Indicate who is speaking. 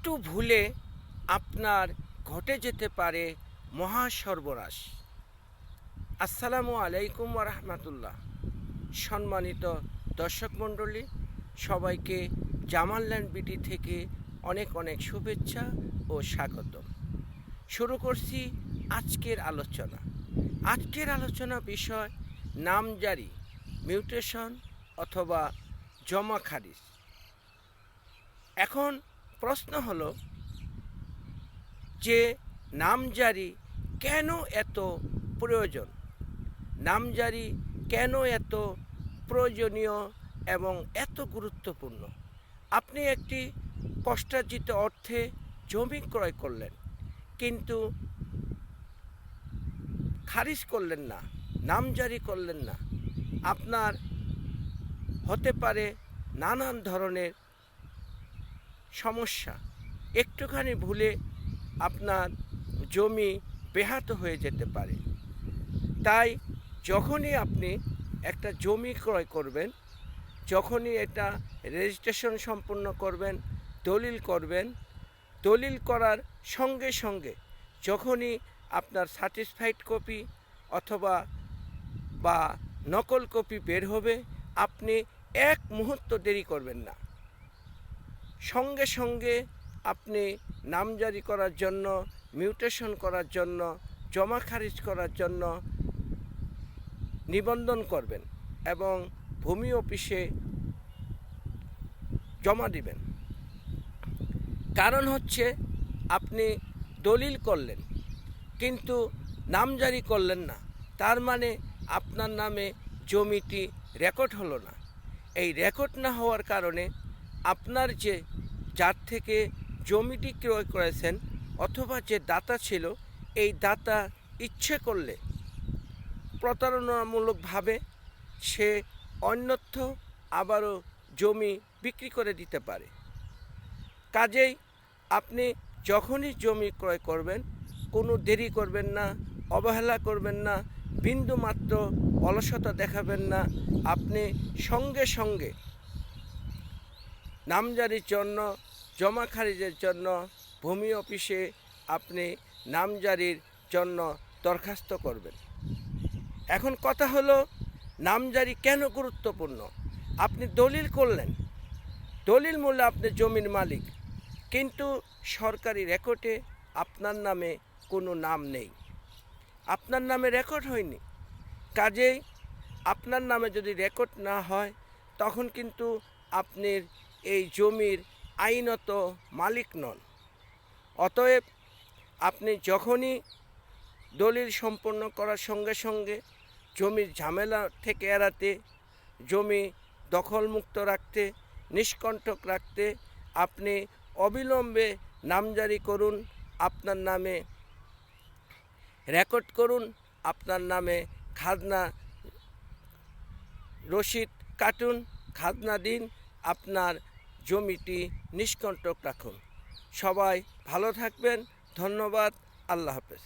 Speaker 1: একটু ভুলে আপনার ঘটে যেতে পারে মহা সর্বনাশ। আসসালামু আলাইকুম ওয়া রাহমাতুল্লাহ। সম্মানিত দর্শক মণ্ডলী, সবাইকে জামাল ল্যান্ড বিটি থেকে অনেক অনেক শুভেচ্ছা ও স্বাগত। শুরু করছি আজকের আলোচনা। আজকের আলোচনা বিষয় নামজারি, মিউটেশন অথবা জমা খারিজ। এখন প্রশ্ন হলো যে নামজারি কেন এত প্রয়োজন, নামজারি কেন এত প্রয়োজনীয় এবং এত গুরুত্বপূর্ণ। আপনি একটি কষ্টার্জিত অর্থে জমি ক্রয় করলেন, কিন্তু খারিজ করলেন না, নামজারি করলেন না। আপনার হতে পারে নানান ধরনের সমস্যা। একটুখানি ভুলে আপনার জমি বেহাত হয়ে যেতে পারে। তাই যখনই আপনি একটা জমি ক্রয় করবেন, যখনই এটা রেজিস্ট্রেশন সম্পূর্ণ করবেন, দলিল করবেন, দলিল করার সঙ্গে সঙ্গে যখনই আপনার সার্টিফাইড কপি অথবা বা নকল কপি বের হবে, আপনি এক মুহূর্ত দেরি করবেন না। সঙ্গে সঙ্গে আপনি নামজারি করার জন্য, মিউটেশন করার জন্য, জমা খারিজ করার জন্য নিবন্ধন করবেন এবং ভূমি অফিসে জমা দিবেন। কারণ হচ্ছে আপনি দলিল করলেন কিন্তু নামজারি করলেন না, তার মানে আপনার নামে জমিটি রেকর্ড হলো না। এই রেকর্ড না হওয়ার কারণে আপনার যে যার থেকে জমিটি ক্রয় করেছেন অথবা যে দাতা ছিল, এই দাতা ইচ্ছে করলে প্রতারণামূলকভাবে সে অন্যত্র আবারও জমি বিক্রি করে দিতে পারে। কাজেই আপনি যখনই জমি ক্রয় করবেন, কোনো দেরি করবেন না, অবহেলা করবেন না, বিন্দুমাত্র অলসতা দেখাবেন না। আপনি সঙ্গে সঙ্গে নামজারির জন্য, জমা খারিজের জন্য ভূমি অফিসে আপনি নামজারির জন্য দরখাস্ত করবেন। এখন কথা হলো, নামজারি কেন গুরুত্বপূর্ণ? আপনি দলিল করলেন, দলিল মূলে আপনি জমির মালিক, কিন্তু সরকারি রেকর্ডে আপনার নামে কোনো নাম নেই, আপনার নামে রেকর্ড হয়নি। কাজেই আপনার নামে যদি রেকর্ড না হয়, তখন কিন্তু আপনি এই জমির আইনত মালিক নন। অতএব আপনি যখনই দলিল সম্পন্ন করার সঙ্গে সঙ্গে জমির ঝামেলা থেকে এড়াতে, জমি দখলমুক্ত রাখতে, নিষ্কণ্টক রাখতে আপনি অবিলম্বে নামজারি করুন, আপনার নামে রেকর্ড করুন, আপনার নামে খাজনা রসিদ কাটুন, খাজনা দিন, আপনার জমিটি নিষ্কণ্টক রাখুন। সবাই ভালো থাকবেন। ধন্যবাদ। আল্লাহ হাফেজ।